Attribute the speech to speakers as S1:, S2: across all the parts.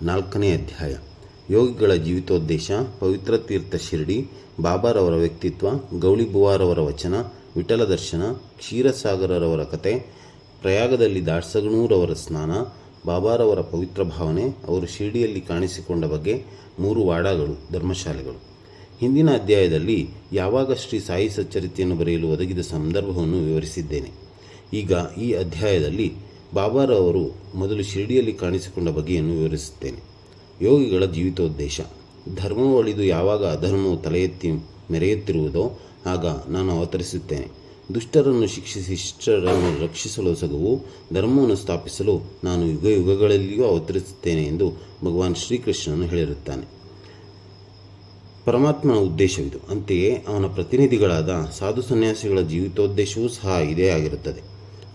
S1: 4ನೇ ಅಧ್ಯಾಯ. ಯೋಗಿಗಳ ಜೀವಿತೋದ್ದೇಶ, ಪವಿತ್ರ ತೀರ್ಥ ಶಿರಡಿ, ಬಾಬಾರವರ ವ್ಯಕ್ತಿತ್ವ, ಗೌಳಿಬುವಾರವರ ವಚನ, ವಿಠಲ ದರ್ಶನ, ಕ್ಷೀರಸಾಗರರವರ ಕತೆ, ಪ್ರಯಾಗದಲ್ಲಿ ದಾಸಗಣೂರವರ ಸ್ನಾನ, ಬಾಬಾರವರ ಪವಿತ್ರ ಭಾವನೆ, ಅವರು ಶಿರಡಿಯಲ್ಲಿ ಕಾಣಿಸಿಕೊಂಡ ಬಗ್ಗೆ, 3 ವಾಡಾಗಳು, ಧರ್ಮಶಾಲೆಗಳು. ಹಿಂದಿನ ಅಧ್ಯಾಯದಲ್ಲಿ ಯಾವಾಗ ಶ್ರೀ ಸಾಯಿ ಸಚ್ಚರಿತೆಯನ್ನು ಬರೆಯಲು ಒದಗಿದ ಸಂದರ್ಭವನ್ನು ವಿವರಿಸಿದ್ದೇನೆ. ಈಗ ಈ ಅಧ್ಯಾಯದಲ್ಲಿ ಬಾಬಾರವರು ಮೊದಲು ಶಿರಡಿಯಲ್ಲಿ ಕಾಣಿಸಿಕೊಂಡ ಬಗೆಯನ್ನು ವಿವರಿಸುತ್ತೇನೆ. ಯೋಗಿಗಳ ಜೀವಿತೋದ್ದೇಶ. ಧರ್ಮವು ಅಳಿದು ಯಾವಾಗ ಅಧರ್ಮವು ತಲೆ ಎತ್ತಿ ಮೆರೆಯುತ್ತಿರುವುದೋ ಆಗ ನಾನು ಅವತರಿಸುತ್ತೇನೆ. ದುಷ್ಟರನ್ನು ಶಿಕ್ಷಿಸಿ ಶಿಷ್ಟರನ್ನು ರಕ್ಷಿಸಲು ಸಗುವು ಧರ್ಮವನ್ನು ಸ್ಥಾಪಿಸಲು ನಾನು ಯುಗ ಯುಗಗಳಲ್ಲಿಯೂ ಅವತರಿಸುತ್ತೇನೆ ಎಂದು ಭಗವಾನ್ ಶ್ರೀಕೃಷ್ಣನು ಹೇಳಿರುತ್ತಾನೆ. ಪರಮಾತ್ಮನ ಉದ್ದೇಶವಿದು. ಅಂತೆಯೇ ಅವನ ಪ್ರತಿನಿಧಿಗಳಾದ ಸಾಧು ಸನ್ಯಾಸಿಗಳ ಜೀವಿತೋದ್ದೇಶವೂ ಸಹ ಇದೇ ಆಗಿರುತ್ತದೆ.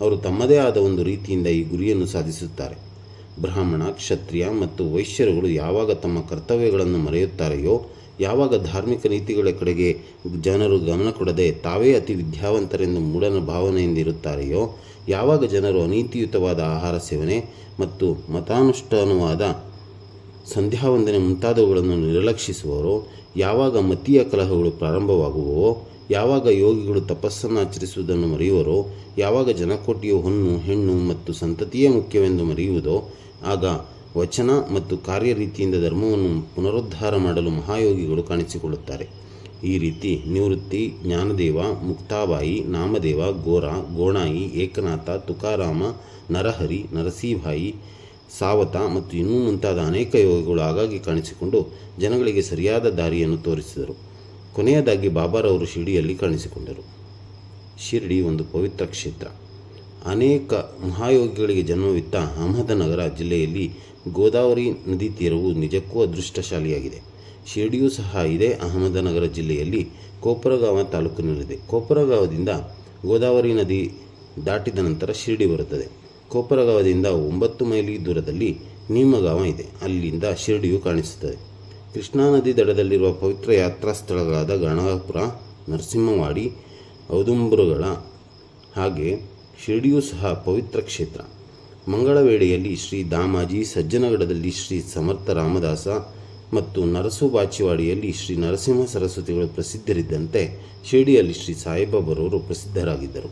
S1: ಅವರು ತಮ್ಮದೇ ಆದ ಒಂದು ರೀತಿಯಿಂದ ಈ ಗುರಿಯನ್ನು ಸಾಧಿಸುತ್ತಾರೆ. ಬ್ರಾಹ್ಮಣ, ಕ್ಷತ್ರಿಯ ಮತ್ತು ವೈಶ್ಯರುಗಳು ಯಾವಾಗ ತಮ್ಮ ಕರ್ತವ್ಯಗಳನ್ನು ಮರೆಯುತ್ತಾರೆಯೋ, ಯಾವಾಗ ಧಾರ್ಮಿಕ ನೀತಿಗಳ ಕಡೆಗೆ ಜನರು ಗಮನ ಕೊಡದೆ ತಾವೇ ಅತಿ ವಿದ್ಯಾವಂತರೆಂದು ಮೂಢನ ಭಾವನೆಯಿಂದಿರುತ್ತಾರೆಯೋ, ಯಾವಾಗ ಜನರು ಅನೀತಿಯುತವಾದ ಆಹಾರ ಸೇವನೆ ಮತ್ತು ಮತಾನುಷ್ಠಾನವಾದ ಸಂಧ್ಯಾವಂದನೆ ಮುಂತಾದವುಗಳನ್ನು ನಿರ್ಲಕ್ಷಿಸುವರೋ, ಯಾವಾಗ ಮತೀಯ ಕಲಹಗಳು ಪ್ರಾರಂಭವಾಗುವವೋ, ಯಾವಾಗ ಯೋಗಿಗಳು ತಪಸ್ಸನ್ನು ಆಚರಿಸುವುದನ್ನು ಮರೆಯುವರೋ, ಯಾವಾಗ ಜನಕೋಟಿಯು ಹೊನ್ನು ಹೆಣ್ಣು ಮತ್ತು ಸಂತತಿಯೇ ಮುಖ್ಯವೆಂದು ಮರೆಯುವುದೋ ಆಗ ವಚನ ಮತ್ತು ಕಾರ್ಯರೀತಿಯಿಂದ ಧರ್ಮವನ್ನು ಪುನರುದ್ಧಾರ ಮಾಡಲು ಮಹಾಯೋಗಿಗಳು ಕಾಣಿಸಿಕೊಳ್ಳುತ್ತಾರೆ. ಈ ರೀತಿ ನಿವೃತ್ತಿ, ಜ್ಞಾನದೇವ, ಮುಕ್ತಾಬಾಯಿ, ನಾಮದೇವ, ಗೋರ, ಗೋಣಾಯಿ, ಏಕನಾಥ, ತುಕಾರಾಮ, ನರಹರಿ, ನರಸೀಭಾಯಿ, ಸಾವತ ಮತ್ತು ಇನ್ನೂ ಮುಂತಾದ ಅನೇಕ ಯೋಗಿಗಳು ಆಗಾಗ್ಗೆ ಕಾಣಿಸಿಕೊಂಡು ಜನಗಳಿಗೆ ಸರಿಯಾದ ದಾರಿಯನ್ನು ತೋರಿಸಿದರು. ಕೊನೆಯದಾಗಿ ಬಾಬಾರವರು ಶಿರಡಿಯಲ್ಲಿ ಕಾಣಿಸಿಕೊಂಡರು. ಶಿರಡಿ ಒಂದು ಪವಿತ್ರ ಕ್ಷೇತ್ರ. ಅನೇಕ ಮಹಾಯೋಗಿಗಳಿಗೆ ಜನ್ಮವಿತ್ತ ಅಹಮದನಗರ ಜಿಲ್ಲೆಯಲ್ಲಿ ಗೋದಾವರಿ ನದಿ ತೀರವು ನಿಜಕ್ಕೂ ಅದೃಷ್ಟಶಾಲಿಯಾಗಿದೆ. ಶಿರಡಿಯೂ ಸಹ ಇದೇ ಅಹಮದನಗರ ಜಿಲ್ಲೆಯಲ್ಲಿ ಕೋಪರಗಾಂವ ತಾಲೂಕಿನಲ್ಲಿದೆ. ಕೋಪರಗಾಂವದಿಂದ ಗೋದಾವರಿ ನದಿ ದಾಟಿದ ನಂತರ ಶಿರಡಿ ಬರುತ್ತದೆ. ಕೋಪರಗಾಂವದಿಂದ 9 ಮೈಲಿ ದೂರದಲ್ಲಿ ನೀಮಗಾಂವ ಇದೆ. ಅಲ್ಲಿಂದ ಶಿರಡಿಯು ಕಾಣಿಸುತ್ತದೆ. ಕೃಷ್ಣಾ ನದಿ ದಡದಲ್ಲಿರುವ ಪವಿತ್ರ ಯಾತ್ರಾ ಸ್ಥಳಗಳಾದ ಗಣಗಾಪುರ, ನರಸಿಂಹವಾಡಿ, ಔದುಂಬರಗಳ ಹಾಗೆ ಶಿರಡಿಯೂ ಸಹ ಪವಿತ್ರ ಕ್ಷೇತ್ರ. ಮಂಗಳ ವೇಳೆಯಲ್ಲಿ ಶ್ರೀ ದಾಮಾಜಿ, ಸಜ್ಜನಗಡದಲ್ಲಿ ಶ್ರೀ ಸಮರ್ಥ ರಾಮದಾಸ ಮತ್ತು ನರಸು-ಬಾಚಿವಾಡಿಯಲ್ಲಿ ಶ್ರೀ ನರಸಿಂಹ ಸರಸ್ವತಿಗಳು ಪ್ರಸಿದ್ಧರಿದ್ದಂತೆ ಶಿರಡಿಯಲ್ಲಿ ಶ್ರೀ ಸಾಯಿಬಾಬಾರವರು ಪ್ರಸಿದ್ಧರಾಗಿದ್ದರು.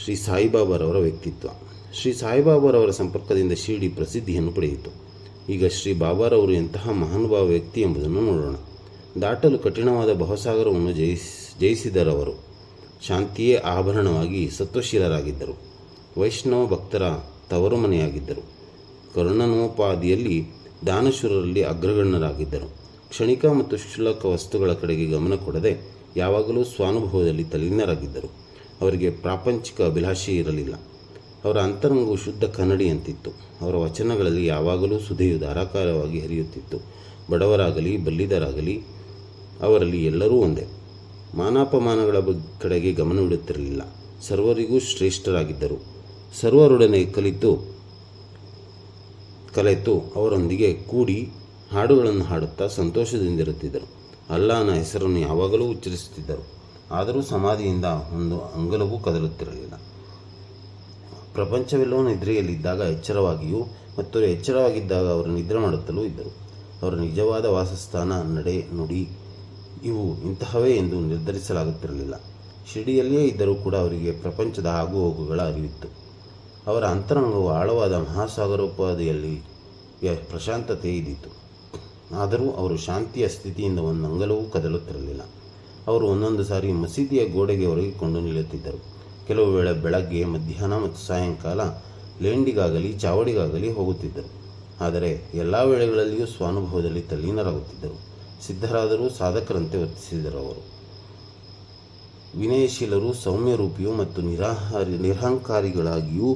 S1: ಶ್ರೀ ಸಾಯಿಬಾಬಾರವರ ವ್ಯಕ್ತಿತ್ವ. ಶ್ರೀ ಸಾಯಿಬಾಬಾರವರ ಸಂಪರ್ಕದಿಂದ ಶಿರಡಿ ಪ್ರಸಿದ್ಧಿಯನ್ನು ಪಡೆಯಿತು. ಈಗ ಶ್ರೀ ಬಾಬಾರವರು ಎಂತಹ ಮಹಾನುಭಾವ ವ್ಯಕ್ತಿ ಎಂಬುದನ್ನು ನೋಡೋಣ. ದಾಟಲು ಕಠಿಣವಾದ ಭವಸಾಗರವನ್ನು ಜಯಿಸಿದರವರು. ಶಾಂತಿಯೇ ಆಭರಣವಾಗಿ ಸತ್ವಶೀಲರಾಗಿದ್ದರು. ವೈಷ್ಣವ ಭಕ್ತರ ತವರು ಮನೆಯಾಗಿದ್ದರು. ಕರುಣನೋಪಾದಿಯಲ್ಲಿ ದಾನಶೂರರಲ್ಲಿ ಅಗ್ರಗಣ್ಯರಾಗಿದ್ದರು. ಕ್ಷಣಿಕ ಮತ್ತು ಕ್ಷುಲ್ಲಕ ವಸ್ತುಗಳ ಕಡೆಗೆ ಗಮನ ಕೊಡದೆ ಯಾವಾಗಲೂ ಸ್ವಾನುಭವದಲ್ಲಿ ತಲ್ಲೀನರಾಗಿದ್ದರು. ಅವರಿಗೆ ಪ್ರಾಪಂಚಿಕ ಅಭಿಲಾಷೆ ಇರಲಿಲ್ಲ. ಅವರ ಅಂತರಂಗವು ಶುದ್ಧ ಕನ್ನಡಿಯಂತಿತ್ತು. ಅವರ ವಚನಗಳಲ್ಲಿ ಯಾವಾಗಲೂ ಸುಧೆಯು ಧಾರಾಕಾರವಾಗಿ ಹರಿಯುತ್ತಿತ್ತು. ಬಡವರಾಗಲಿ ಬಲ್ಲಿದರಾಗಲಿ ಅವರಲ್ಲಿ ಎಲ್ಲರೂ ಒಂದೇ. ಮಾನಾಪಮಾನಗಳ ಕಡೆಗೆ ಗಮನವಿಡುತ್ತಿರಲಿಲ್ಲ. ಸರ್ವರಿಗೂ ಶ್ರೇಷ್ಠರಾಗಿದ್ದರು. ಸರ್ವರೊಡನೆ ಕಲೆತು ಅವರೊಂದಿಗೆ ಕೂಡಿ ಹಾಡುಗಳನ್ನು ಹಾಡುತ್ತಾ ಸಂತೋಷದಿಂದಿರುತ್ತಿದ್ದರು. ಅಲ್ಲಾಹನ ಹೆಸರನ್ನು ಯಾವಾಗಲೂ ಉಚ್ಚರಿಸುತ್ತಿದ್ದರು. ಆದರೂ ಸಮಾಧಿಯಿಂದ ಒಂದು ಅಂಗಲವೂ ಕದಲುತ್ತಿರಲಿಲ್ಲ. ಪ್ರಪಂಚವೆಲ್ಲವೂ ನಿದ್ರೆಯಲ್ಲಿದ್ದಾಗ ಎಚ್ಚರವಾಗಿಯೂ ಮತ್ತು ಎಚ್ಚರವಾಗಿದ್ದಾಗ ಅವರು ನಿದ್ರೆ ಮಾಡುತ್ತಲೂ ಇದ್ದರು. ಅವರ ನಿಜವಾದ ವಾಸಸ್ಥಾನ, ನಡೆ, ನುಡಿ ಇವು ಇಂತಹವೇ ಎಂದು ನಿರ್ಧರಿಸಲಾಗುತ್ತಿರಲಿಲ್ಲ. ಶಿರಡಿಯಲ್ಲಿಯೇ ಇದ್ದರೂ ಕೂಡ ಅವರಿಗೆ ಪ್ರಪಂಚದ ಆಗುಹೋಗುಗಳ ಅರಿವಿತ್ತು. ಅವರ ಅಂತರಂಗವು ಆಳವಾದ ಮಹಾಸಾಗರೋಪಾದಿಯಲ್ಲಿ ಪ್ರಶಾಂತತೆ ಇದ್ದಿತು. ಆದರೂ ಅವರು ಶಾಂತಿಯ ಸ್ಥಿತಿಯಿಂದ ಒಂದು ಅಂಗಲವೂ ಕದಲುತ್ತಿರಲಿಲ್ಲ. ಅವರು ಒಂದೊಂದು ಸಾರಿ ಮಸೀದಿಯ ಗೋಡೆಗೆ ಒರಗಿಕೊಂಡು ನಿಲ್ಲುತ್ತಿದ್ದರು. ಕೆಲವು ವೇಳೆ ಬೆಳಗ್ಗೆ, ಮಧ್ಯಾಹ್ನ ಮತ್ತು ಸಾಯಂಕಾಲ ಲೇಂಡಿಗಾಗಲಿ ಚಾವಡಿಗಾಗಲಿ ಹೋಗುತ್ತಿದ್ದರು. ಆದರೆ ಎಲ್ಲ ವೇಳೆಗಳಲ್ಲಿಯೂ ಸ್ವಾನುಭವದಲ್ಲಿ ತಲ್ಲೀನರಾಗುತ್ತಿದ್ದರು. ಸಿದ್ಧರಾದರೂ ಸಾಧಕರಂತೆ ವರ್ತಿಸಿದರು. ಅವರು ವಿನಯಶೀಲರು, ಸೌಮ್ಯರೂಪಿಯೂ ಮತ್ತು ನಿರಹಂಕಾರಿಗಳಾಗಿಯೂ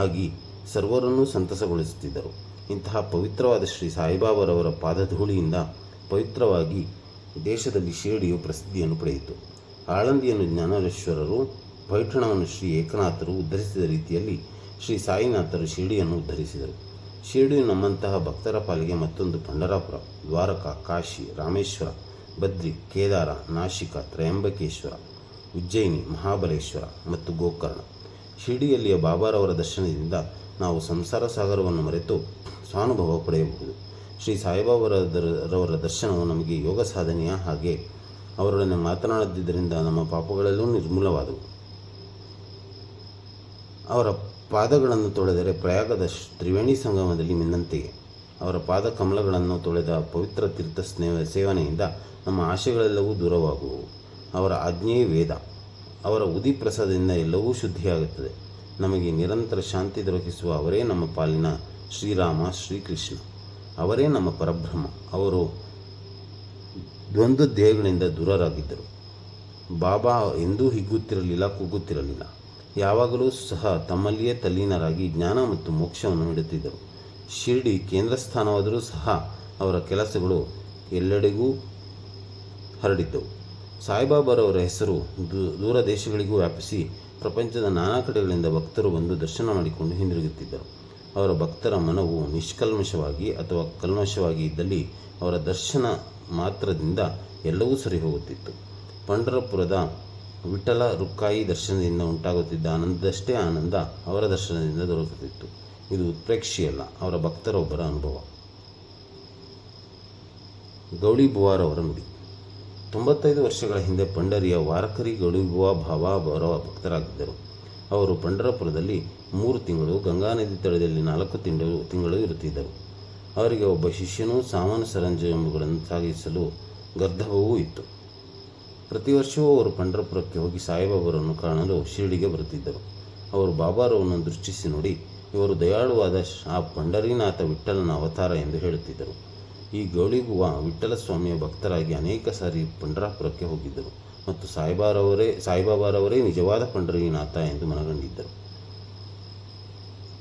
S1: ಆಗಿ ಸರ್ವರನ್ನೂ ಸಂತಸಗೊಳಿಸುತ್ತಿದ್ದರು. ಇಂತಹ ಪವಿತ್ರವಾದ ಶ್ರೀ ಸಾಯಿಬಾಬಾರವರ ಪಾದಧೂಳಿಯಿಂದ ಪವಿತ್ರವಾಗಿ ದೇಶದಲ್ಲಿ ಶಿರಡಿಯು ಪ್ರಸಿದ್ಧಿಯನ್ನು ಪಡೆಯಿತು. ಆಳಂದಿಯನ್ನು ಜ್ಞಾನೇಶ್ವರರು, ಪೈಠಣವನ್ನು ಶ್ರೀ ಏಕನಾಥರು ಉದ್ಧರಿಸಿದ ರೀತಿಯಲ್ಲಿ ಶ್ರೀ ಸಾಯಿನಾಥರು ಶಿರಡಿಯನ್ನು ಉದ್ಧರಿಸಿದರು. ಶಿರಡಿಯು ನಮ್ಮಂತಹ ಭಕ್ತರ ಪಾಲಿಗೆ ಮತ್ತೊಂದು ಪಂಡರಾಪುರ, ದ್ವಾರಕಾ, ಕಾಶಿ, ರಾಮೇಶ್ವರ, ಬದ್ರಿ, ಕೇದಾರ, ನಾಶಿಕ, ತ್ರಯಂಬಕೇಶ್ವರ, ಉಜ್ಜಯಿನಿ, ಮಹಾಬಲೇಶ್ವರ ಮತ್ತು ಗೋಕರ್ಣ. ಶಿರಡಿಯಲ್ಲಿಯ ಬಾಬಾರವರ ದರ್ಶನದಿಂದ ನಾವು ಸಂಸಾರ ಸಾಗರವನ್ನು ಮರೆತು ಸ್ವಾನುಭವ ಪಡೆಯಬಹುದು. ಶ್ರೀ ಸಾಯಿಬಾಬಾರವರ ದರ್ಶನವು ನಮಗೆ ಯೋಗ ಸಾಧನೆಯ ಹಾಗೆ ಅವರೊಡನೆ ಮಾತನಾಡದಿದ್ದರಿಂದ ನಮ್ಮ ಪಾಪಗಳೆಲ್ಲೂ ನಿರ್ಮೂಲವಾದವು. ಅವರ ಪಾದಗಳನ್ನು ತೊಳೆದರೆ ಪ್ರಯಾಗದ ತ್ರಿವೇಣಿ ಸಂಗಮದಲ್ಲಿ ಮಿನ್ನಂತೆಯೇ. ಅವರ ಪಾದ ಕಮಲಗಳನ್ನು ತೊಳೆದ ಪವಿತ್ರ ತೀರ್ಥ ಸೇವನೆಯಿಂದ ನಮ್ಮ ಆಶೆಗಳೆಲ್ಲವೂ ದೂರವಾಗುವವು. ಅವರ ಆಜ್ಞೆಯೇ ವೇದ. ಅವರ ಉದಿ ಪ್ರಸಾದದಿಂದ ಎಲ್ಲವೂ ಶುದ್ಧಿಯಾಗುತ್ತದೆ. ನಮಗೆ ನಿರಂತರ ಶಾಂತಿ ದೊರಕಿಸುವ ಅವರೇ ನಮ್ಮ ಪಾಲಿನ ಶ್ರೀರಾಮ, ಶ್ರೀಕೃಷ್ಣ. ಅವರೇ ನಮ್ಮ ಪರಬ್ರಹ್ಮ. ಅವರು ದ್ವಂದ್ವ ಧ್ಯೇಯಗಳಿಂದ ದೂರರಾಗಿದ್ದರು. ಬಾಬಾ ಎಂದೂ ಹಿಗ್ಗುತ್ತಿರಲಿಲ್ಲ, ಕುಗ್ಗುತ್ತಿರಲಿಲ್ಲ. ಯಾವಾಗಲೂ ಸಹ ತಮ್ಮಲ್ಲಿಯೇ ತಲ್ಲೀನರಾಗಿ ಜ್ಞಾನ ಮತ್ತು ಮೋಕ್ಷವನ್ನು ನೀಡುತ್ತಿದ್ದರು. ಶಿರ್ಡಿ ಕೇಂದ್ರ ಸ್ಥಾನವಾದರೂ ಸಹ ಅವರ ಕೆಲಸಗಳು ಎಲ್ಲೆಡೆಗೂ ಹರಡಿದ್ದವು. ಸಾಯಿಬಾಬಾರವರ ಹೆಸರು ದೂರ ದೇಶಗಳಿಗೂ ವ್ಯಾಪಿಸಿ ಪ್ರಪಂಚದ ನಾನಾ ಕಡೆಗಳಿಂದ ಭಕ್ತರು ಬಂದು ದರ್ಶನ ಮಾಡಿಕೊಂಡು ಹಿಂದಿರುಗುತ್ತಿದ್ದರು. ಅವರ ಭಕ್ತರ ಮನವು ನಿಷ್ಕಲ್ಮಶವಾಗಿ ಅಥವಾ ಕಲ್ಮಶವಾಗಿ ಇದ್ದಲ್ಲಿ ಅವರ ದರ್ಶನ ಮಾತ್ರದಿಂದ ಎಲ್ಲವೂ ಸರಿ ಹೋಗುತ್ತಿತ್ತು. ಪಂಢರಪುರದ ವಿಠಲ ರುಕ್ಕಾಯಿ ದರ್ಶನದಿಂದ ಉಂಟಾಗುತ್ತಿದ್ದ ಆನಂದದಷ್ಟೇ ಆನಂದ ಅವರ ದರ್ಶನದಿಂದ ದೊರಕುತ್ತಿತ್ತು. ಇದು ಉತ್ಪ್ರೇಕ್ಷೆಯಲ್ಲ, ಅವರ ಭಕ್ತರೊಬ್ಬರ ಅನುಭವ. ಗೌಳಿಬುವಾರವರ ನುಡಿ. 95 ವರ್ಷಗಳ ಹಿಂದೆ ಪಂಡರಿಯ ವಾರಕರಿ ಗೌಳಿಬುವಾ ಬಾಬಾ ಅವರ ಭಕ್ತರಾಗಿದ್ದರು. ಅವರು ಪಂಢರಪುರದಲ್ಲಿ 3 ತಿಂಗಳು, ಗಂಗಾ ನದಿ ತಳದಲ್ಲಿ 4 ತಿಂಗಳು ಇರುತ್ತಿದ್ದರು. ಅವರಿಗೆ ಒಬ್ಬ ಶಿಷ್ಯನೂ ಸಾಮಾನು ಸರಂಜಾಮುಗಳನ್ನು ಸಾಗಿಸಲು ಗರ್ಧವೂ ಇತ್ತು. ಪ್ರತಿ ವರ್ಷವೂ ಅವರು ಪಂಢರಪುರಕ್ಕೆ ಹೋಗಿ ಸಾಯಿಬಾಬಾರನ್ನು ಕಾಣಲು ಶಿರ್ಡಿಗೆ ಬರುತ್ತಿದ್ದರು. ಅವರು ಬಾಬಾರವನ್ನು ದೃಷ್ಟಿಸಿ ನೋಡಿ, ಇವರು ದಯಾಳುವಾದ ಆ ಪಂಢರೀನಾಥ ವಿಠ್ಠಲನ ಅವತಾರ ಎಂದು ಹೇಳುತ್ತಿದ್ದರು. ಈ ಗೌಳಿಬುವ ವಿಠ್ಠಲ ಸ್ವಾಮಿಯ ಭಕ್ತರಾಗಿ ಅನೇಕ ಸಾರಿ ಪಂಢರಪುರಕ್ಕೆ ಹೋಗಿದ್ದರು ಮತ್ತು ಸಾಯಿಬಾಬಾರವರೇ ನಿಜವಾದ ಪಂಢರೀನಾಥ ಎಂದು ಮನಗಂಡಿದ್ದರು.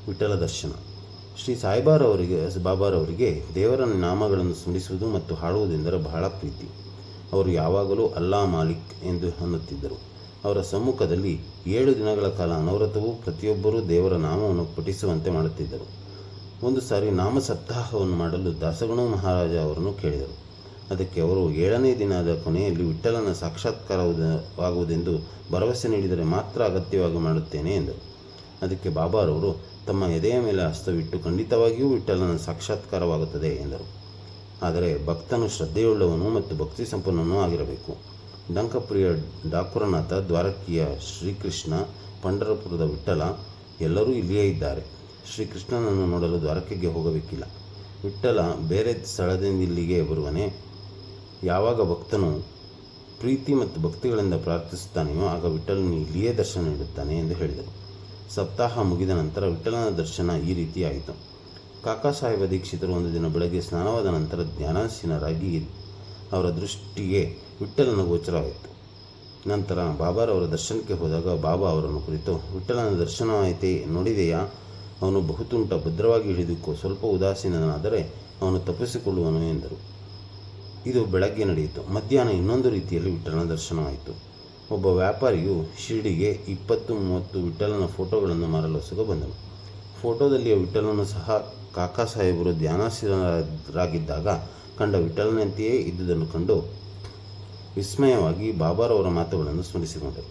S1: ವಿಠ್ಠಲ ದರ್ಶನ. ಶ್ರೀ ಬಾಬಾರವರಿಗೆ ದೇವರ ನಾಮಗಳನ್ನು ಸ್ಮರಿಸುವುದು ಮತ್ತು ಹಾಡುವುದೆಂದರೆ ಬಹಳ ಪ್ರೀತಿ. ಅವರು ಯಾವಾಗಲೂ ಅಲ್ಲಾ ಮಾಲಿಕ್ ಎಂದು ಅನ್ನುತ್ತಿದ್ದರು. ಅವರ ಸಮ್ಮುಖದಲ್ಲಿ 7 ದಿನಗಳ ಕಾಲ ಅನವರತವೂ ಪ್ರತಿಯೊಬ್ಬರೂ ದೇವರ ನಾಮವನ್ನು ಪಠಿಸುವಂತೆ ಮಾಡುತ್ತಿದ್ದರು. ಒಂದು ಸಾರಿ ನಾಮ ಸಪ್ತಾಹವನ್ನು ಮಾಡಲು ದಾಸಗಣು ಮಹಾರಾಜ ಅವರನ್ನು ಕೇಳಿದರು. ಅದಕ್ಕೆ ಅವರು 7ನೇ ದಿನದ ಕೊನೆಯಲ್ಲಿ ವಿಠ್ಠಲನ ಸಾಕ್ಷಾತ್ಕಾರವಾಗುವುದೆಂದು ಭರವಸೆ ನೀಡಿದರೆ ಮಾತ್ರ ಅಗತ್ಯವಾಗಿ ಮಾಡುತ್ತೇನೆ ಎಂದರು. ಅದಕ್ಕೆ ಬಾಬಾರವರು ತಮ್ಮ ಎದೆಯ ಮೇಲೆ ಹಸ್ತವಿಟ್ಟು ಖಂಡಿತವಾಗಿಯೂ ವಿಠ್ಠಲನ ಸಾಕ್ಷಾತ್ಕಾರವಾಗುತ್ತದೆ ಎಂದರು. ಆದರೆ ಭಕ್ತನು ಶ್ರದ್ಧೆಯುಳ್ಳವನು ಮತ್ತು ಭಕ್ತಿ ಸಂಪನ್ನನೂ ಆಗಿರಬೇಕು. ಡಂಕಪ್ರಿಯ ಡಾಕುರನಾಥ, ದ್ವಾರಕಿಯ ಶ್ರೀಕೃಷ್ಣ, ಪಂಢರಪುರದ ವಿಠ್ಠಲ ಎಲ್ಲರೂ ಇಲ್ಲಿಯೇ ಇದ್ದಾರೆ. ಶ್ರೀಕೃಷ್ಣನನ್ನು ನೋಡಲು ದ್ವಾರಕೆಗೆ ಹೋಗಬೇಕಿಲ್ಲ. ವಿಠ್ಠಲ ಬೇರೆ ಸ್ಥಳದಿಂದ ಇಲ್ಲಿಗೆ ಬರುವನೇ. ಯಾವಾಗ ಭಕ್ತನು ಪ್ರೀತಿ ಮತ್ತು ಭಕ್ತಿಗಳಿಂದ ಪ್ರಾರ್ಥಿಸುತ್ತಾನೆಯೋ ಆಗ ವಿಠ್ಠಲನು ಇಲ್ಲಿಯೇ ದರ್ಶನ ನೀಡುತ್ತಾನೆ ಎಂದು ಹೇಳಿದರು. ಸಪ್ತಾಹ ಮುಗಿದ ನಂತರ ವಿಠ್ಠಲನ ದರ್ಶನ ಈ ರೀತಿಯಾಯಿತು. ಕಾಕಾ ಸಾಹೇಬ ದೀಕ್ಷಿತರು ಒಂದು ದಿನ ಬೆಳಗ್ಗೆ ಸ್ನಾನವಾದ ನಂತರ ಧ್ಯಾನಾಸೀನರಾಗಿ ಅವರ ದೃಷ್ಟಿಗೆ ವಿಠ್ಠಲನ ಗೋಚರವಾಯಿತು. ನಂತರ ಬಾಬಾರವರ ದರ್ಶನಕ್ಕೆ ಹೋದಾಗ ಬಾಬಾ ಅವರನ್ನು ಕುರಿತು, ವಿಠ್ಠಲನ ದರ್ಶನವಾಯಿತೇ, ನೋಡಿದೆಯಾ? ಅವನು ಬಹುತುಂಟ, ಭದ್ರವಾಗಿ ಹಿಡಿದುಕೋ. ಸ್ವಲ್ಪ ಉದಾಸೀನನಾದರೆ ಅವನು ತಪ್ಪಿಸಿಕೊಳ್ಳುವನು ಎಂದರು. ಇದು ಬೆಳಗ್ಗೆ ನಡೆಯಿತು. ಮಧ್ಯಾಹ್ನ ಇನ್ನೊಂದು ರೀತಿಯಲ್ಲಿ ವಿಠ್ಠಲನ ದರ್ಶನವಾಯಿತು. ಒಬ್ಬ ವ್ಯಾಪಾರಿಯು ಶಿರ್ಡಿಗೆ 20-30 ವಿಠ್ಠಲನ ಫೋಟೋಗಳನ್ನು ಮಾರಲು ಹೊಸಗೆ ಬಂದನು. ಫೋಟೋದಲ್ಲಿಯ ವಿಠ್ಠಲನು ಸಹ ಕಾಕಾ ಸಾಹೇಬರು ಧ್ಯಾನಾಸೀನರಾಗಿದ್ದಾಗ ಕಂಡ ವಿಠ್ಠಲನಂತೆಯೇ ಇದ್ದುದನ್ನು ಕಂಡು ವಿಸ್ಮಯವಾಗಿ ಬಾಬಾರವರ ಮಾತುಗಳನ್ನು ಸ್ಮರಿಸಿಕೊಂಡರು.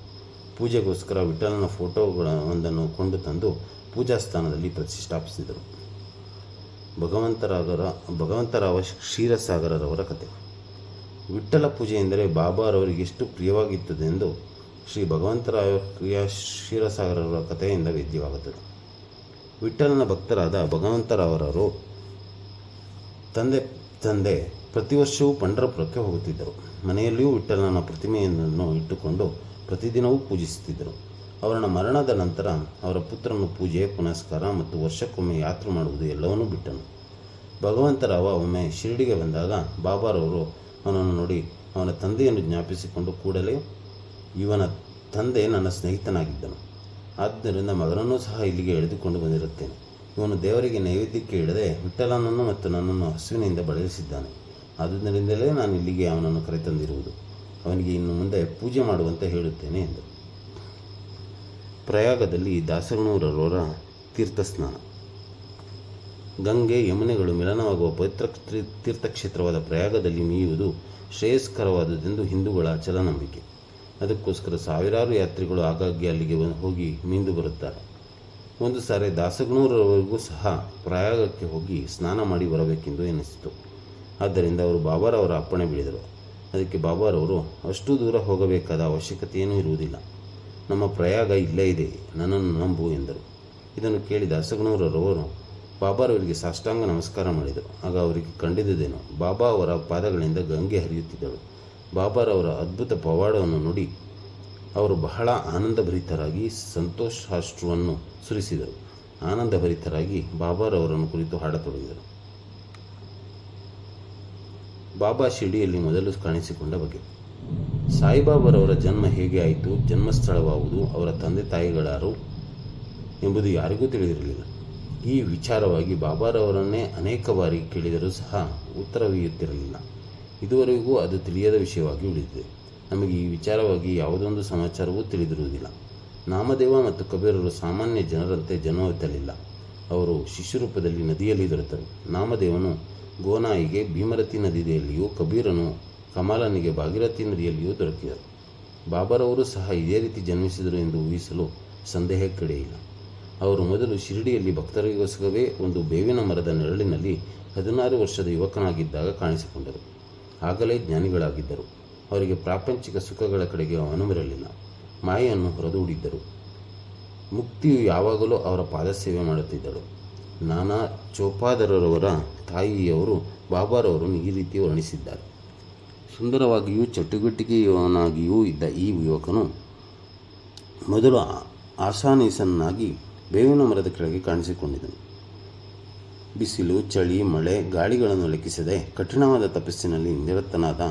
S1: ಪೂಜೆಗೋಸ್ಕರ ವಿಠ್ಠಲನ ಒಂದನ್ನು ಕೊಂಡು ತಂದು ಪೂಜಾ ಸ್ಥಾನದಲ್ಲಿ ಪ್ರತಿಷ್ಠಾಪಿಸಿದರು. ಭಗವಂತರಾವ ಕ್ಷೀರಸಾಗರರವರ ಕಥೆ. ವಿಠ್ಠಲ ಪೂಜೆ ಎಂದರೆ ಬಾಬಾರವರಿಗೆ ಎಷ್ಟು ಪ್ರಿಯವಾಗಿತ್ತದೆಂದು ಶ್ರೀ ಭಗವಂತರಾವ ಕ್ಷೀರಸಾಗರರ ಕಥೆಯಿಂದ ವೇದ್ಯವಾಗುತ್ತದೆ. ವಿಠ್ಠಲನ ಭಕ್ತರಾದ ಭಗವಂತರಾವರವರು ತಂದೆ ಪ್ರತಿ ವರ್ಷವೂ ಪಂಢರಪುರಕ್ಕೆ ಹೋಗುತ್ತಿದ್ದರು. ಮನೆಯಲ್ಲಿಯೂ ವಿಠ್ಠಲನ ಪ್ರತಿಮೆಯನ್ನು ಇಟ್ಟುಕೊಂಡು ಪ್ರತಿದಿನವೂ ಪೂಜಿಸುತ್ತಿದ್ದರು. ಅವರ ಮರಣದ ನಂತರ ಅವರ ಪುತ್ರನು ಪೂಜೆ, ಪುನಸ್ಕಾರ ಮತ್ತು ವರ್ಷಕ್ಕೊಮ್ಮೆ ಯಾತ್ರೆ ಮಾಡುವುದು ಎಲ್ಲವನ್ನೂ ಬಿಟ್ಟನು. ಭಗವಂತರಾವ ಒಮ್ಮೆ ಶಿರ್ಡಿಗೆ ಬಂದಾಗ ಬಾಬಾರವರು ಅವನನ್ನು ನೋಡಿ ಅವನ ತಂದೆಯನ್ನು ಜ್ಞಾಪಿಸಿಕೊಂಡು, ಕೂಡಲೇ ಇವನ ತಂದೆ ನನ್ನ ಸ್ನೇಹಿತನಾಗಿದ್ದನು, ಆದ್ದರಿಂದ ಮಗನನ್ನೂ ಸಹ ಇಲ್ಲಿಗೆ ಎಳೆದುಕೊಂಡು ಬಂದಿರುತ್ತೇನೆ. ಇವನು ದೇವರಿಗೆ ನೈವೇದ್ಯಕ್ಕೆ ಇಡದೆ ವಿಠ್ಠಲನನ್ನು ಮತ್ತು ನನ್ನನ್ನು ಹಸುವಿನಿಂದ ಬಳಲಿಸಿದ್ದಾನೆ. ಆದುದರಿಂದಲೇ ನಾನು ಇಲ್ಲಿಗೆ ಅವನನ್ನು ಕರೆತಂದಿರುವುದು. ಅವನಿಗೆ ಇನ್ನು ಮುಂದೆ ಪೂಜೆ ಮಾಡುವಂತೆ ಹೇಳುತ್ತೇನೆ ಎಂದರು. ಪ್ರಯಾಗದಲ್ಲಿ ದಾಸಗಣೂರವರ ತೀರ್ಥಸ್ನಾನ. ಗಂಗೆ, ಯಮುನೆಗಳು ಮಿಲನವಾಗುವ ಪವಿತ್ರ ತೀರ್ಥಕ್ಷೇತ್ರವಾದ ಪ್ರಯಾಗದಲ್ಲಿ ಮೀಯುವುದು ಶ್ರೇಯಸ್ಕರವಾದುದೆಂದು ಹಿಂದೂಗಳ ಅಚಲ ನಂಬಿಕೆ. ಅದಕ್ಕೋಸ್ಕರ ಸಾವಿರಾರು ಯಾತ್ರಿಗಳು ಆಗಾಗ್ಗೆ ಅಲ್ಲಿಗೆ ಹೋಗಿ ಮೀಂದು ಬರುತ್ತಾರೆ. ಒಂದು ಸಾರಿ ದಾಸಗಣೂರವರೆಗೂ ಸಹ ಪ್ರಯಾಗಕ್ಕೆ ಹೋಗಿ ಸ್ನಾನ ಮಾಡಿ ಬರಬೇಕೆಂದು ಎನಿಸಿತು. ಆದ್ದರಿಂದ ಅವರು ಬಾಬಾರವರ ಅಪ್ಪಣೆ ಬಿಡಿದರು. ಅದಕ್ಕೆ ಬಾಬಾರವರು, ಅಷ್ಟು ದೂರ ಹೋಗಬೇಕಾದ ಅವಶ್ಯಕತೆಯೇನೂ ಇರುವುದಿಲ್ಲ, ನಮ್ಮ ಪ್ರಯಾಗ ಇಲ್ಲೇ ಇದೆ, ನನ್ನನ್ನು ನಂಬು ಎಂದರು. ಇದನ್ನು ಕೇಳಿ ದಾಸಗಣೂರವರು ಬಾಬಾರವರಿಗೆ ಸಾಷ್ಟಾಂಗ ನಮಸ್ಕಾರ ಮಾಡಿದರು. ಆಗ ಅವರಿಗೆ ಕಂಡಿದ್ದುದೇನು, ಬಾಬಾ ಅವರ ಪಾದಗಳಿಂದ ಗಂಗೆ ಹರಿಯುತ್ತಿದ್ದಳು. ಬಾಬಾರವರ ಅದ್ಭುತ ಪವಾಡವನ್ನು ನೋಡಿ ಅವರು ಬಹಳ ಆನಂದಭರಿತರಾಗಿ ಸಂತೋಷಾಶ್ರುವನ್ನು ಸುರಿಸಿದರು. ಆನಂದಭರಿತರಾಗಿ ಬಾಬಾರವರನ್ನು ಕುರಿತು ಹಾಡತೊಡಗಿದರು. ಬಾಬಾ ಶಿರ್ಡಿಯಲ್ಲಿ ಮೊದಲು ಕಾಣಿಸಿಕೊಂಡ ಬಗೆ. ಸಾಯಿಬಾಬಾರವರ ಜನ್ಮ ಹೇಗೆ ಆಯಿತು, ಜನ್ಮಸ್ಥಳವಾವುದು, ಅವರ ತಂದೆ ತಾಯಿಗಳಾರು ಎಂಬುದು ಯಾರಿಗೂ ತಿಳಿದಿರಲಿಲ್ಲ. ಈ ವಿಚಾರವಾಗಿ ಬಾಬಾರವರನ್ನೇ ಅನೇಕ ಬಾರಿ ಕೇಳಿದರೂ ಸಹ ಉತ್ತರವೀಯುತ್ತಿರಲಿಲ್ಲ. ಇದುವರೆಗೂ ಅದು ತಿಳಿಯದ ವಿಷಯವಾಗಿ ಉಳಿದಿದೆ. ನಮಗೆ ಈ ವಿಚಾರವಾಗಿ ಯಾವುದೊಂದು ಸಮಾಚಾರವೂ ತಿಳಿದಿರುವುದಿಲ್ಲ. ನಾಮದೇವ ಮತ್ತು ಕಬೀರರು ಸಾಮಾನ್ಯ ಜನರಂತೆ ಜನ್ಮವೆತ್ತಲಿಲ್ಲ. ಅವರು ಶಿಶುರೂಪದಲ್ಲಿ ನದಿಯಲ್ಲಿ ದೊರೆತರು. ನಾಮದೇವನು ಗೋನಾಯಿಗೆ ಭೀಮರತಿ ನದಿಯಲ್ಲಿಯೂ, ಕಬೀರನು ಕಮಾಲನಿಗೆ ಭಾಗೀರಥಿ ನದಿಯಲ್ಲಿಯೂ ದೊರಕಿದರು. ಬಾಬಾರವರು ಸಹ ಇದೇ ರೀತಿ ಜನ್ಮಿಸಿದರು ಎಂದು ಊಹಿಸಲು ಸಂದೇಹಕ್ಕಿಡೆಯಿಲ್ಲ. ಅವರು ಮೊದಲು ಶಿರಡಿಯಲ್ಲಿ ಭಕ್ತರಿಗೋಸ್ಕರವೇ ಒಂದು ಬೇವಿನ ಮರದ ನೆರಳಿನಲ್ಲಿ 16 ವರ್ಷದ ಯುವಕನಾಗಿದ್ದಾಗ ಕಾಣಿಸಿಕೊಂಡರು. ಆಗಲೇ ಜ್ಞಾನಿಗಳಾಗಿದ್ದರು. ಅವರಿಗೆ ಪ್ರಾಪಂಚಿಕ ಸುಖಗಳ ಕಡೆಗೆ ಅನುಮಿರಲಿಲ್ಲ. ಮಾಯೆಯನ್ನು ಹೊರದೂಡಿದ್ದರು. ಮುಕ್ತಿಯು ಯಾವಾಗಲೂ ಅವರ ಪಾದಸೇವೆ ಮಾಡುತ್ತಿದ್ದಳು. ನಾನಾ ಚೋಪಾದರವರ ತಾಯಿಯವರು ಬಾಬಾರವರನ್ನು ಈ ರೀತಿ ವರ್ಣಿಸಿದ್ದಾರೆ. ಸುಂದರವಾಗಿಯೂ ಚಟುವಟಿಕೆಯವನಾಗಿಯೂ ಇದ್ದ ಈ ಯುವಕನು ಮೊದಲು ಆಸಾನೀಸನಾಗಿ ಬೇವಿನ ಮರದ ಕೆಳಗೆ ಕಾಣಿಸಿಕೊಂಡಿದ್ದನು. ಬಿಸಿಲು, ಚಳಿ, ಮಳೆ, ಗಾಳಿಗಳನ್ನು ಲೆಕ್ಕಿಸದೆ ಕಠಿಣವಾದ ತಪಸ್ಸಿನಲ್ಲಿ ನಿರತನಾದ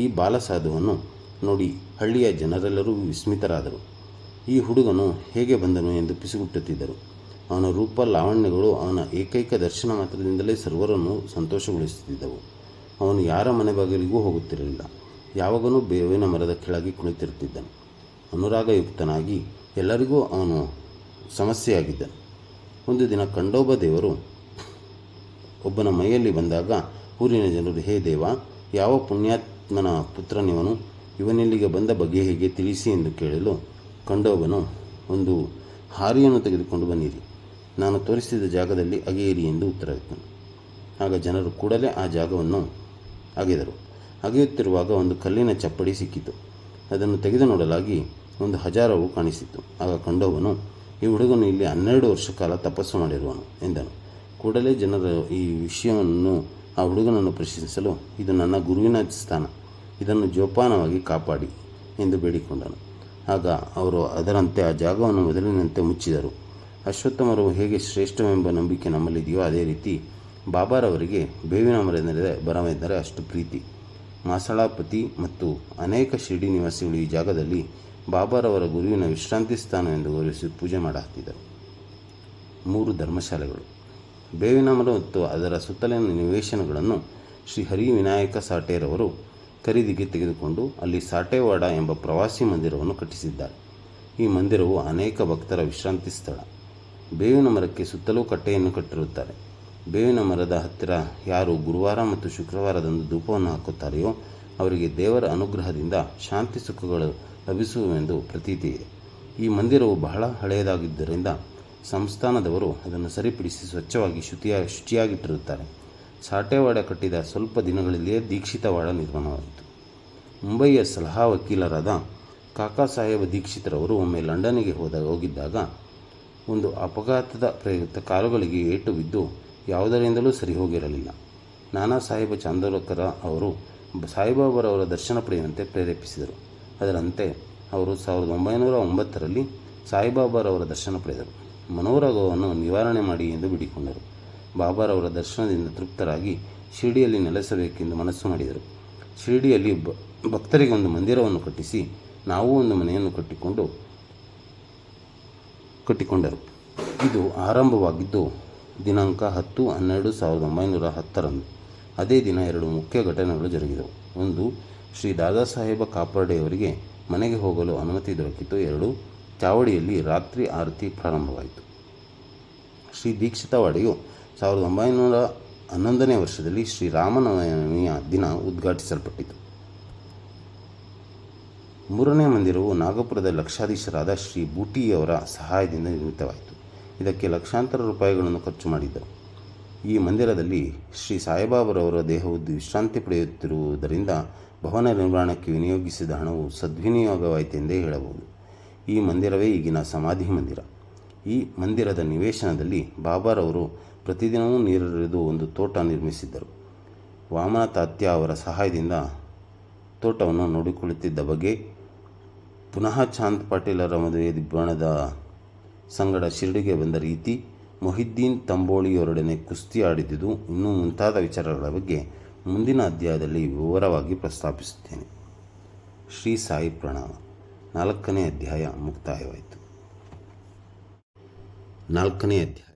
S1: ಈ ಬಾಲಸಾಧುವನ್ನು ನೋಡಿ ಹಳ್ಳಿಯ ಜನರೆಲ್ಲರೂ ವಿಸ್ಮಿತರಾದರು. ಈ ಹುಡುಗನು ಹೇಗೆ ಬಂದನು ಎಂದು ಪಿಸುಗುಟ್ಟುತ್ತಿದ್ದರು. ಅವನ ರೂಪ, ಲಾವಣ್ಯಗಳು ಅವನ ಏಕೈಕ ದರ್ಶನ ಮಾತ್ರದಿಂದಲೇ ಸರ್ವರನ್ನು ಸಂತೋಷಗೊಳಿಸುತ್ತಿದ್ದವು. ಅವನು ಯಾರ ಮನೆ ಬಾಗಿಲಿಗೂ ಹೋಗುತ್ತಿರಲಿಲ್ಲ. ಯಾವಾಗಲೂ ಬೇವಿನ ಮರದ ಕೆಳಗೆ ಕುಳಿತಿರುತ್ತಿದ್ದನು. ಅನುರಾಗಯುಕ್ತನಾಗಿ ಎಲ್ಲರಿಗೂ ಅವನು ಸಮಸ್ಯೆಯಾಗಿದ್ದನು. ಒಂದು ದಿನ ಖಂಡೋಬ ದೇವರು ಒಬ್ಬನ ಮೈಯಲ್ಲಿ ಬಂದಾಗ ಊರಿನ ಜನರು, ಹೇ ದೇವ, ಯಾವ ಪುಣ್ಯಾತ್ಮನ ಪುತ್ರನಿವನು, ಇವನಿಲ್ಲಿಗೆ ಬಂದ ಬಗ್ಗೆ ಹೇಗೆ ತಿಳಿಸಿ ಎಂದು ಕೇಳಲು ಖಂಡೋಬನು, ಒಂದು ಹಾರಿಯನ್ನು ತೆಗೆದುಕೊಂಡು ಬನ್ನಿರಿ, ನಾನು ತೋರಿಸಿದ ಜಾಗದಲ್ಲಿ ಅಗೆಯಿರಿ ಎಂದು ಉತ್ತರವಿತ್ತನು. ಆಗ ಜನರು ಕೂಡಲೇ ಆ ಜಾಗವನ್ನು ಅಗೆದರು. ಅಗೆಯುತ್ತಿರುವಾಗ ಒಂದು ಕಲ್ಲಿನ ಚಪ್ಪಡಿ ಸಿಕ್ಕಿತು. ಅದನ್ನು ತೆಗೆದು ನೋಡಲಾಗಿ ಒಂದು ಹಜಾರವು ಕಾಣಿಸಿತು. ಆಗ ಖಂಡೋಬನು, ಈ ಹುಡುಗನು ಇಲ್ಲಿ 12 ವರ್ಷ ಕಾಲ ತಪಸ್ಸು ಮಾಡಿರುವನು ಎಂದನು. ಕೂಡಲೇ ಜನರು ಈ ವಿಷಯವನ್ನು ಆ ಹುಡುಗನನ್ನು ಪ್ರಶ್ನಿಸಲು, ಇದು ನನ್ನ ಗುರುವಿನ ಸ್ಥಾನ, ಇದನ್ನು ಜೋಪಾನವಾಗಿ ಕಾಪಾಡಿ ಎಂದು ಬೇಡಿಕೊಂಡನು. ಆಗ ಅವರು ಅದರಂತೆ ಆ ಜಾಗವನ್ನು ಮೊದಲಿನಂತೆ ಮುಚ್ಚಿದರು. ಅಶ್ವತ್ಥಮರವು ಹೇಗೆ ಶ್ರೇಷ್ಠವೆಂಬ ನಂಬಿಕೆ ನಮ್ಮಲ್ಲಿದೆಯೋ ಅದೇ ರೀತಿ ಬಾಬಾರವರಿಗೆ ಬೇವಿನ ಮರವೆಂದರೆ ಬರವೆಂದರೆ ಅಷ್ಟು ಪ್ರೀತಿ. ಮಾಸಳಾಪತಿ ಮತ್ತು ಅನೇಕ ಶಿರ್ಡಿ ನಿವಾಸಿಗಳು ಈ ಜಾಗದಲ್ಲಿ ಬಾಬಾರವರ ಗುರುವಿನ ವಿಶ್ರಾಂತಿ ಸ್ಥಾನ ಎಂದು ಗೌರವಿಸಿ ಪೂಜೆ ಮಾಡಹತ್ತಿದ್ದರು. 3 ಧರ್ಮಶಾಲೆಗಳು. ಬೇವಿನ ಮರ ಮತ್ತು ಅದರ ಸುತ್ತಲಿನ ನಿವೇಶನಗಳನ್ನು ಶ್ರೀ ಹರಿ ವಿನಾಯಕ ಸಾಟೇರವರು ಖರೀದಿಗೆ ತೆಗೆದುಕೊಂಡು ಅಲ್ಲಿ ಸಾಟೇವಾಡ ಎಂಬ ಪ್ರವಾಸಿ ಮಂದಿರವನ್ನು ಕಟ್ಟಿಸಿದ್ದಾರೆ. ಈ ಮಂದಿರವು ಅನೇಕ ಭಕ್ತರ ವಿಶ್ರಾಂತಿ ಸ್ಥಳ. ಬೇವಿನ ಮರಕ್ಕೆ ಸುತ್ತಲೂ ಕಟ್ಟೆಯನ್ನು ಕಟ್ಟಿರುತ್ತಾರೆ. ಬೇವಿನ ಮರದ ಹತ್ತಿರ ಯಾರು ಗುರುವಾರ ಮತ್ತು ಶುಕ್ರವಾರದಂದು ಧೂಪವನ್ನು ಹಾಕುತ್ತಾರೆಯೋ ಅವರಿಗೆ ದೇವರ ಅನುಗ್ರಹದಿಂದ ಶಾಂತಿ ಸುಖಗಳು ಲಭಿಸುವುವೆಂದು ಪ್ರತೀತಿ ಇದೆ. ಈ ಮಂದಿರವು ಬಹಳ ಹಳೆಯದಾಗಿದ್ದರಿಂದ ಸಂಸ್ಥಾನದವರು ಅದನ್ನು ಸರಿಪಡಿಸಿ ಸ್ವಚ್ಛವಾಗಿ ಶುಚಿಯಾಗಿಟ್ಟಿರುತ್ತಾರೆ. ಸಾಟೇವಾಡ ಕಟ್ಟಿದ ಸ್ವಲ್ಪ ದಿನಗಳಲ್ಲಿಯೇ ದೀಕ್ಷಿತವಾಡ ನಿರ್ಮಾಣವಾಯಿತು. ಮುಂಬಯಿಯ ಸಲಹಾ ವಕೀಲರಾದ ಕಾಕಾ ಸಾಹೇಬ ದೀಕ್ಷಿತರವರು ಒಮ್ಮೆ ಲಂಡನ್ನಿಗೆ ಹೋಗಿದ್ದಾಗ ಒಂದು ಅಪಘಾತದ ಪ್ರಯುಕ್ತ ಕಾಲುಗಳಿಗೆ ಏಟು ಬಿದ್ದು ಯಾವುದರಿಂದಲೂ ಸರಿ ಹೋಗಿರಲಿಲ್ಲ. ನಾನಾ ಸಾಹೇಬ ಚಾಂದೋಲಕರ ಅವರು ಸಾಯಿಬಾಬಾರವರ ದರ್ಶನ ಪಡೆಯುವಂತೆ ಪ್ರೇರೇಪಿಸಿದರು. ಅದರಂತೆ ಅವರು 1909ರಲ್ಲಿ ಸಾಯಿಬಾಬಾರವರ ದರ್ಶನ ಪಡೆದರು. ಮನೋರೋಗವನ್ನು ನಿವಾರಣೆ ಮಾಡಿ ಎಂದು ಬೇಡಿಕೊಂಡರು. ಬಾಬಾರವರ ದರ್ಶನದಿಂದ ತೃಪ್ತರಾಗಿ ಶಿರ್ಡಿಯಲ್ಲಿ ನೆಲೆಸಬೇಕೆಂದು ಮನಸ್ಸು ಮಾಡಿದರು. ಶಿರ್ಡಿಯಲ್ಲಿ ಭಕ್ತರಿಗೆ ಒಂದು ಮಂದಿರವನ್ನು ಕಟ್ಟಿಸಿ ನಾವು ಒಂದು ಮನೆಯನ್ನು ಕಟ್ಟಿಕೊಂಡರು. ಇದು ಆರಂಭವಾಗಿದ್ದು ದಿನಾಂಕ 10/12/1910ರಂದು. ಅದೇ ದಿನ 2 ಮುಖ್ಯ ಘಟನೆಗಳು ಜರುಗಿದವು. ಒಂದು, ಶ್ರೀ ದಾದಾ ಸಾಹೇಬ ಕಾಪರ್ಡೆಯವರಿಗೆ ಮನೆಗೆ ಹೋಗಲು ಅನುಮತಿ ದೊರಕಿತು. 2, ಚಾವಡಿಯಲ್ಲಿ ರಾತ್ರಿ ಆರತಿ ಪ್ರಾರಂಭವಾಯಿತು. ಶ್ರೀ ದೀಕ್ಷಿತವಾಡಿಯು 1911ನೇ ವರ್ಷದಲ್ಲಿ ಶ್ರೀರಾಮನವಮಿಯ ದಿನ ಉದ್ಘಾಟಿಸಲ್ಪಟ್ಟಿತು. 3ನೇ ಮಂದಿರವು ನಾಗಪುರದ ಲಕ್ಷಾಧೀಶರಾದ ಶ್ರೀ ಬೂಟಿಯವರ ಸಹಾಯದಿಂದ ನಿರ್ಮಿತವಾಯಿತು. ಇದಕ್ಕೆ ಲಕ್ಷಾಂತರ ರೂಪಾಯಿಗಳನ್ನು ಖರ್ಚು ಮಾಡಿದ್ದರು. ಈ ಮಂದಿರದಲ್ಲಿ ಶ್ರೀ ಸಾಯಿಬಾಬರವರ ದೇಹವು ವಿಶ್ರಾಂತಿ ಪಡೆಯುತ್ತಿರುವುದರಿಂದ ಭವನ ನಿರ್ಮಾಣಕ್ಕೆ ವಿನಿಯೋಗಿಸಿದ ಹಣವು ಸದ್ವಿನಿಯೋಗವಾಯಿತೆಂದೇ ಹೇಳಬಹುದು. ಈ ಮಂದಿರವೇ ಈಗಿನ ಸಮಾಧಿ ಮಂದಿರ. ಈ ಮಂದಿರದ ನಿವೇಶನದಲ್ಲಿ ಬಾಬಾರವರು ಪ್ರತಿದಿನವೂ ನೀರೆರೆದು ಒಂದು ತೋಟ ನಿರ್ಮಿಸಿದ್ದರು. ವಾಮನ ತಾತ್ಯ ಅವರ ಸಹಾಯದಿಂದ ತೋಟವನ್ನು ನೋಡಿಕೊಳ್ಳುತ್ತಿದ್ದ ಬಗ್ಗೆ, ಪುನಃ ಚಾಂದ್ ಪಾಟೀಲರ ಮದುವೆ ದಿಬ್ಬಣದ ಸಂಗಡ ಶಿರಡಿಗೆ ಬಂದ ರೀತಿ, ಮೊಹಿದ್ದೀನ್ ತಂಬೋಳಿಯವರೊಡನೆ ಕುಸ್ತಿ ಆಡಿದುದು, ಇನ್ನೂ ಮುಂತಾದ ವಿಚಾರಗಳ ಬಗ್ಗೆ ಮುಂದಿನ ಅಧ್ಯಾಯದಲ್ಲಿ ವಿವರವಾಗಿ ಪ್ರಸ್ತಾಪಿಸುತ್ತೇನೆ. ಶ್ರೀ ಸಾಯಿ ಪ್ರಣಾಮ. 4ನೇ ಅಧ್ಯಾಯ ಮುಕ್ತಾಯವಾಯಿತು. 4ನೇ ಅಧ್ಯಾಯ